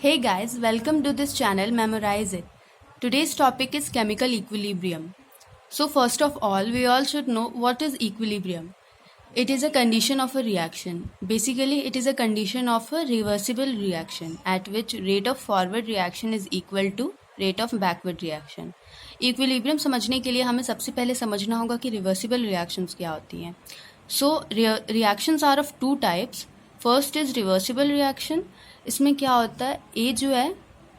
Hey guys, welcome to this channel Memorize It. Today's topic is chemical equilibrium. So first of all, we all should know what is equilibrium. It is a condition of a reaction. Basically, it is a condition of a reversible reaction at which rate of forward reaction is equal to rate of backward reaction. Equilibrium समझने के लिए हमें सबसे पहले समझना होगा कि reversible reactions क्या होती हैं. So reactions are of two types. First is reversible reaction. इसमें क्या होता है, ए जो है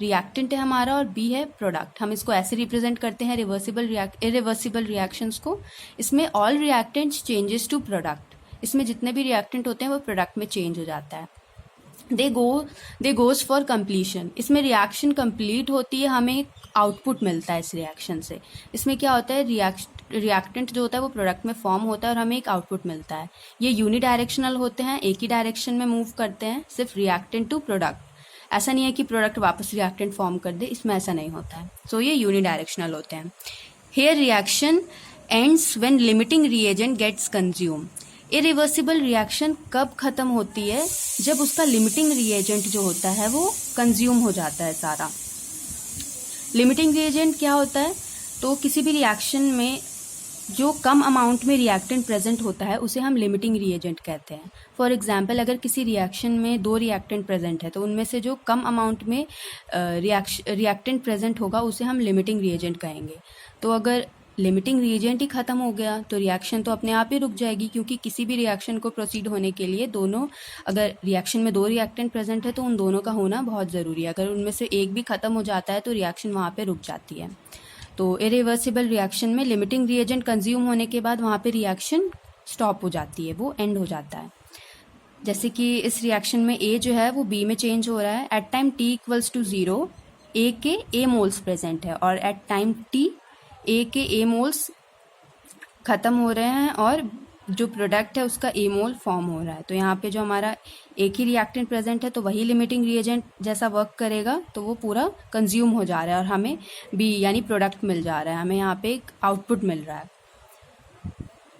रिएक्टेंट है हमारा और बी है प्रोडक्ट. हम इसको ऐसे रिप्रेजेंट करते हैं इरिवर्सिबल रिएक्शंस को. इसमें all reactants changes to product. इसमें जितने भी रिएक्टेंट होते हैं वो प्रोडक्ट में चेंज हो जाता है. दे गोज फॉर कंप्लीशन. इसमें रिएक्शन कंप्लीट होती है, हमें एक आउटपुट मिलता है इस रिएक्शन से. इसमें क्या होता है, रिएक्टेंट जो होता है वो प्रोडक्ट में फॉर्म होता है और हमें एक आउटपुट मिलता है. ये यूनिडायरेक्शनल होते हैं, एक ही डायरेक्शन में मूव करते हैं, सिर्फ रिएक्टेंट टू प्रोडक्ट. ऐसा नहीं है कि प्रोडक्ट वापस रिएक्टेंट फॉर्म कर दे, इसमें ऐसा नहीं होता है. सो ये यूनिडायरेक्शनल होते हैं. Here reaction ends when limiting reagent gets consume. Irreversible reaction कब खत्म होती है, जब उसका लिमिटिंग रिएजेंट जो होता है वो कंज्यूम हो जाता है सारा. लिमिटिंग रिएजेंट क्या होता है, तो किसी भी रिएक्शन में जो कम अमाउंट में रिएक्टेंट प्रेजेंट होता है उसे हम लिमिटिंग रिएजेंट कहते हैं. फॉर एग्जांपल, अगर किसी रिएक्शन में 2 रिएक्टेंट प्रेजेंट है तो उनमें से जो कम अमाउंट में रिएक्टेंट प्रेजेंट होगा उसे हम लिमिटिंग रिएजेंट कहेंगे. तो अगर लिमिटिंग रिएजेंट ही खत्म हो गया तो रिएक्शन तो अपने आप ही रुक जाएगी, क्योंकि किसी भी रिएक्शन को प्रोसीड होने के लिए अगर रिएक्शन में 2 रिएक्टेंट प्रेजेंट है तो उन दोनों का होना बहुत ज़रूरी है. अगर उनमें से एक भी खत्म हो जाता है तो रिएक्शन वहाँ पे रुक जाती है. तो इरिवर्सिबल रिएक्शन में लिमिटिंग रिएजेंट कंज्यूम होने के बाद वहाँ पे रिएक्शन स्टॉप हो जाती है, वो एंड हो जाता है. जैसे कि इस रिएक्शन में ए जो है वो बी में चेंज हो रहा है. At time T equals to 0 A के ए मोल्स प्रेजेंट है और एट टाइम टी ए के ए मोल्स ख़त्म हो रहे हैं और जो प्रोडक्ट है उसका ए मोल फॉर्म हो रहा है. तो यहाँ पे जो हमारा एक ही रिएक्टेंट प्रेजेंट है तो वही लिमिटिंग रिएजेंट जैसा वर्क करेगा, तो वो पूरा कंज्यूम हो जा रहा है और हमें बी यानी प्रोडक्ट मिल जा रहा है, हमें यहाँ पे एक आउटपुट मिल रहा है.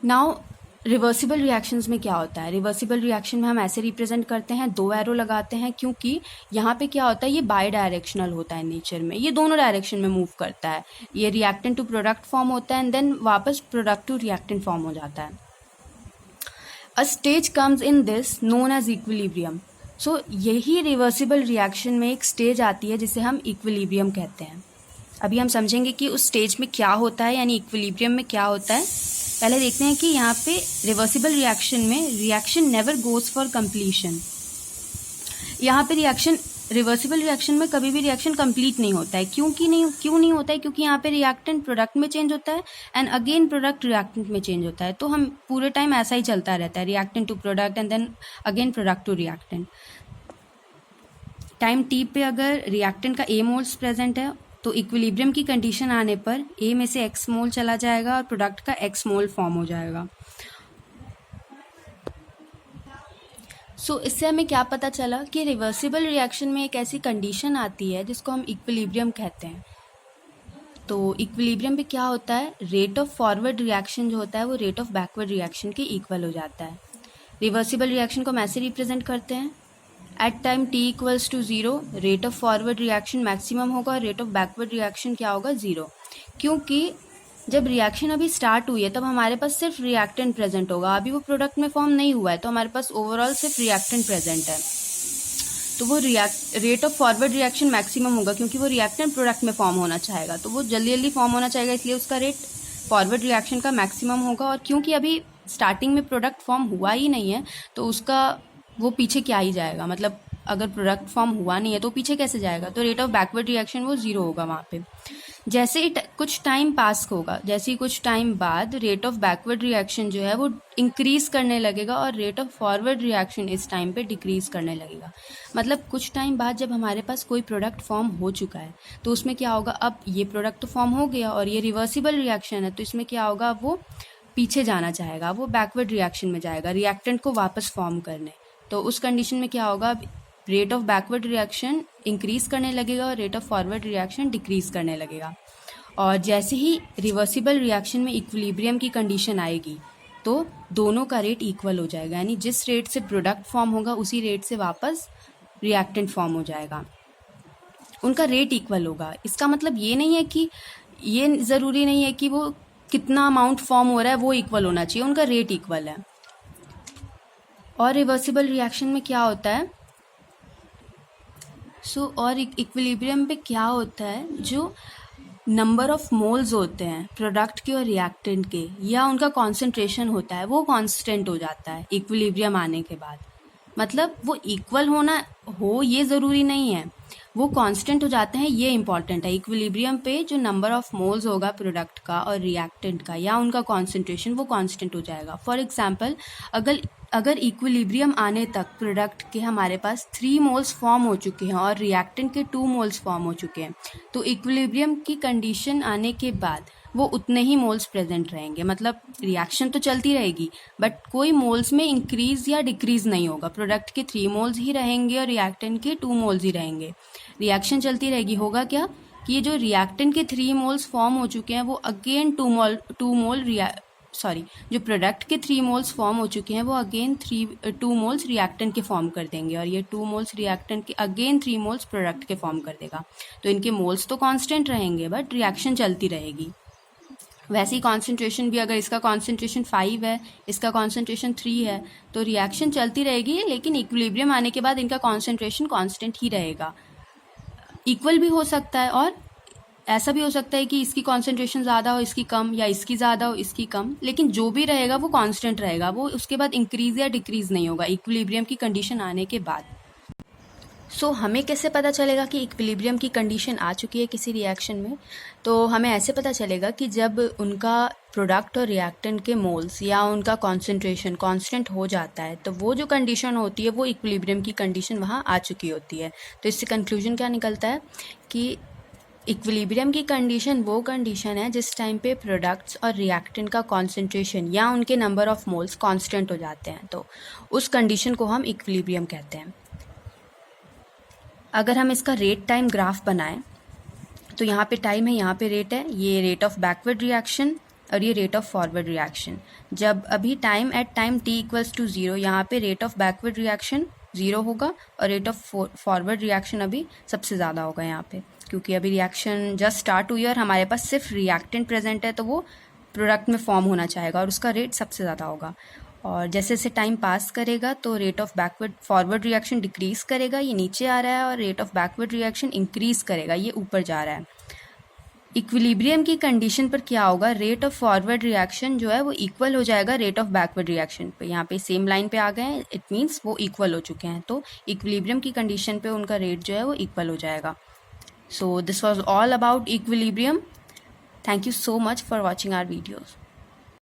नाउ रिवर्सिबल रिएक्शंस में क्या होता है, रिवर्सिबल रिएक्शन में हम ऐसे रिप्रेजेंट करते हैं, 2 एरो लगाते हैं, क्योंकि यहाँ पे क्या होता है, ये बाई डायरेक्शनल होता है नेचर में, ये दोनों डायरेक्शन में मूव करता है. ये रिएक्टेंट टू प्रोडक्ट फॉर्म होता है एंड देन वापस प्रोडक्ट टू रिएक्टेंट फॉर्म हो जाता है. A stage comes in this known as equilibrium. So यही रिवर्सिबल रिएक्शन में एक स्टेज आती है जिसे हम इक्विलिब्रियम कहते हैं. अभी हम समझेंगे कि उस स्टेज में क्या होता है, यानी इक्विलिब्रियम में क्या होता है. पहले देखते हैं कि यहाँ पे रिवर्सिबल रिएक्शन में reaction never goes for completion. यहाँ पे रिवर्सिबल रिएक्शन में कभी भी रिएक्शन कंप्लीट नहीं होता है. क्यों नहीं होता है, क्योंकि यहाँ पे रिएक्टेंट प्रोडक्ट में चेंज होता है एंड अगेन प्रोडक्ट रिएक्टेंट में चेंज होता है. तो हम पूरे टाइम ऐसा ही चलता रहता है, reactant to product and then again product to reactant. Time T पे अगर रिएक्टेंट का ए मोल्स प्रेजेंट है तो इक्विलिब्रियम की कंडीशन आने पर ए में से एक्स मोल चला जाएगा और प्रोडक्ट का एक्स मोल फॉर्म हो जाएगा. सो इससे हमें क्या पता चला कि रिवर्सिबल रिएक्शन में एक ऐसी कंडीशन आती है जिसको हम इक्विलिब्रियम कहते हैं. तो इक्विलिब्रियम पे क्या होता है, रेट ऑफ फॉरवर्ड रिएक्शन जो होता है वो रेट ऑफ बैकवर्ड रिएक्शन के इक्वल हो जाता है. रिवर्सिबल रिएक्शन को हम ऐसे रिप्रेजेंट करते हैं, at time T equals to 0 rate of forward reaction maximum होगा और रेट ऑफ बैकवर्ड रिएक्शन क्या होगा, 0. क्योंकि जब रिएक्शन अभी स्टार्ट हुई है तब हमारे पास सिर्फ रिएक्टेंट प्रेजेंट होगा, अभी वो प्रोडक्ट में फॉर्म नहीं हुआ है, तो हमारे पास ओवरऑल सिर्फ रिएक्टेंट प्रेजेंट है. तो वो rate of forward reaction maximum होगा क्योंकि वो रिएक्टेंट प्रोडक्ट में फॉर्म होना चाहेगा, तो वो जल्दी फॉर्म होना चाहेगा, इसलिए उसका रेट फॉरवर्ड रिएक्शन का मैक्सिमम होगा. और क्योंकि अभी स्टार्टिंग में प्रोडक्ट फॉर्म हुआ ही नहीं है तो उसका वो पीछे क्या ही जाएगा, मतलब अगर प्रोडक्ट फॉर्म हुआ नहीं है तो पीछे कैसे जाएगा. तो रेट ऑफ बैकवर्ड रिएक्शन वो 0 होगा वहाँ पे. जैसे ही कुछ टाइम पास होगा, जैसे ही कुछ टाइम बाद रेट ऑफ बैकवर्ड रिएक्शन जो है वो इंक्रीज करने लगेगा और रेट ऑफ फॉरवर्ड रिएक्शन इस टाइम पे डिक्रीज करने लगेगा. मतलब कुछ टाइम बाद जब हमारे पास कोई प्रोडक्ट फॉर्म हो चुका है तो उसमें क्या होगा, अब ये प्रोडक्ट तो फॉर्म हो गया और ये रिवर्सिबल रिएक्शन है, तो इसमें क्या होगा, वो पीछे जाना चाहेगा, वो बैकवर्ड रिएक्शन में जाएगा रिएक्टेंट को वापस फॉर्म करने. तो उस कंडीशन में क्या होगा, rate of backward reaction increase करने लगेगा और rate of forward reaction decrease करने लगेगा. और जैसे ही रिवर्सिबल रिएक्शन में इक्विलिब्रियम की कंडीशन आएगी तो दोनों का रेट इक्वल हो जाएगा, यानी जिस रेट से प्रोडक्ट फॉर्म होगा उसी रेट से वापस रिएक्टेंट फॉर्म हो जाएगा. उनका रेट इक्वल होगा। इसका मतलब ये नहीं है कि ये ज़रूरी नहीं है कि वो कितना अमाउंट फॉर्म हो रहा है वो इक्वल होना चाहिए, उनका रेट इक्वल है। और रिवर्सिबल रिएक्शन में क्या होता है, और इक्विलिब्रियम पे क्या होता है, जो नंबर ऑफ मोल्स होते हैं प्रोडक्ट के और रिएक्टेंट के, या उनका कॉन्सेंट्रेशन होता है, वो कांस्टेंट हो जाता है इक्विलिब्रियम आने के बाद। मतलब वो इक्वल होना हो ये ज़रूरी नहीं है, वो कांस्टेंट हो जाते हैं, ये इंपॉर्टेंट है। इक्विलिब्रियम पे जो नंबर ऑफ मोल्स होगा प्रोडक्ट का और रिएक्टेंट का, या उनका कॉन्सेंट्रेशन, वो कांस्टेंट हो जाएगा। फॉर एग्जांपल, अगर इक्विलिब्रियम आने तक प्रोडक्ट के हमारे पास 3 मोल्स फॉर्म हो चुके हैं और रिएक्टेंट के 2 मोल्स फॉर्म हो चुके हैं, तो इक्विलिब्रियम की कंडीशन आने के बाद वो उतने ही मोल्स प्रेजेंट रहेंगे। मतलब रिएक्शन तो चलती रहेगी बट कोई मोल्स में इंक्रीज या डिक्रीज नहीं होगा। प्रोडक्ट के 3 मोल्स ही रहेंगे और रिएक्टेंट के 2 मोल्स ही रहेंगे। रिएक्शन चलती रहेगी। होगा क्या कि ये जो रिएक्टेंट के 3 मोल्स फॉर्म हो चुके हैं वो अगेन जो प्रोडक्ट के 3 मोल्स फॉर्म हो चुके हैं वो अगेन 2 मोल्स रिएक्टेंट के फॉर्म कर देंगे, और ये 2 मोल्स रिएक्टेंट के अगेन 3 मोल्स प्रोडक्ट के फॉर्म कर देगा। तो इनके मोल्स तो कांस्टेंट रहेंगे बट रिएक्शन चलती रहेगी। वैसे ही कॉन्सेंट्रेशन भी, अगर इसका कॉन्सेंट्रेशन 5 है, इसका कॉन्सेंट्रेशन 3 है, तो रिएक्शन चलती रहेगी, लेकिन इक्विलिब्रियम आने के बाद इनका कॉन्सेंट्रेशन कांस्टेंट ही रहेगा। इक्वल भी हो सकता है और ऐसा भी हो सकता है कि इसकी कॉन्सेंट्रेशन ज़्यादा हो इसकी कम, या इसकी ज़्यादा हो इसकी कम, लेकिन जो भी रहेगा वो कांस्टेंट रहेगा। वो उसके बाद इंक्रीज या डिक्रीज नहीं होगा इक्विलिब्रियम की कंडीशन आने के बाद। हमें कैसे पता चलेगा कि इक्विलिब्रियम की कंडीशन आ चुकी है किसी रिएक्शन में? तो हमें ऐसे पता चलेगा कि जब उनका प्रोडक्ट और रिएक्टेंट के मोल्स या उनका कॉन्सेंट्रेशन कांस्टेंट हो जाता है, तो वो जो कंडीशन होती है वो इक्विलिब्रियम की कंडीशन वहाँ आ चुकी होती है। तो इससे कंक्लूजन क्या निकलता है कि इक्विलिब्रियम की कंडीशन वो कंडीशन है जिस टाइम पे प्रोडक्ट्स और रिएक्टेंट का कॉन्सेंट्रेशन या उनके नंबर ऑफ मोल्स कांस्टेंट हो जाते हैं, तो उस कंडीशन को हम इक्विलिब्रियम कहते हैं। अगर हम इसका रेट टाइम ग्राफ बनाएं तो यहाँ पे टाइम है, यहाँ पे रेट है। ये रेट ऑफ बैकवर्ड रिएक्शन और ये रेट ऑफ फॉरवर्ड रिएक्शन। जब अभी टाइम t इक्वल्स टू 0, यहाँ पे रेट ऑफ बैकवर्ड रिएक्शन 0 होगा और रेट ऑफ फॉरवर्ड रिएक्शन अभी सबसे ज़्यादा होगा यहाँ पे, क्योंकि अभी रिएक्शन जस्ट स्टार्ट हुई है और हमारे पास सिर्फ रिएक्टेंट प्रेजेंट है, तो वो प्रोडक्ट में फॉर्म होना चाहेगा और उसका रेट सबसे ज़्यादा होगा। और जैसे जैसे टाइम पास करेगा तो rate of forward reaction decrease करेगा, ये नीचे आ रहा है, और rate of backward reaction increase करेगा, ये ऊपर जा रहा है। इक्विलिब्रियम की कंडीशन पर क्या होगा, रेट ऑफ फॉरवर्ड रिएक्शन जो है वो इक्वल हो जाएगा रेट ऑफ बैकवर्ड रिएक्शन पे। यहाँ पे सेम लाइन पे आ गए हैं, इट मीन्स वो इक्वल हो चुके हैं। तो इक्विलिब्रियम की कंडीशन पे उनका रेट जो है वो इक्वल हो जाएगा। So this was all about equilibrium. Thank you so much for watching our videos.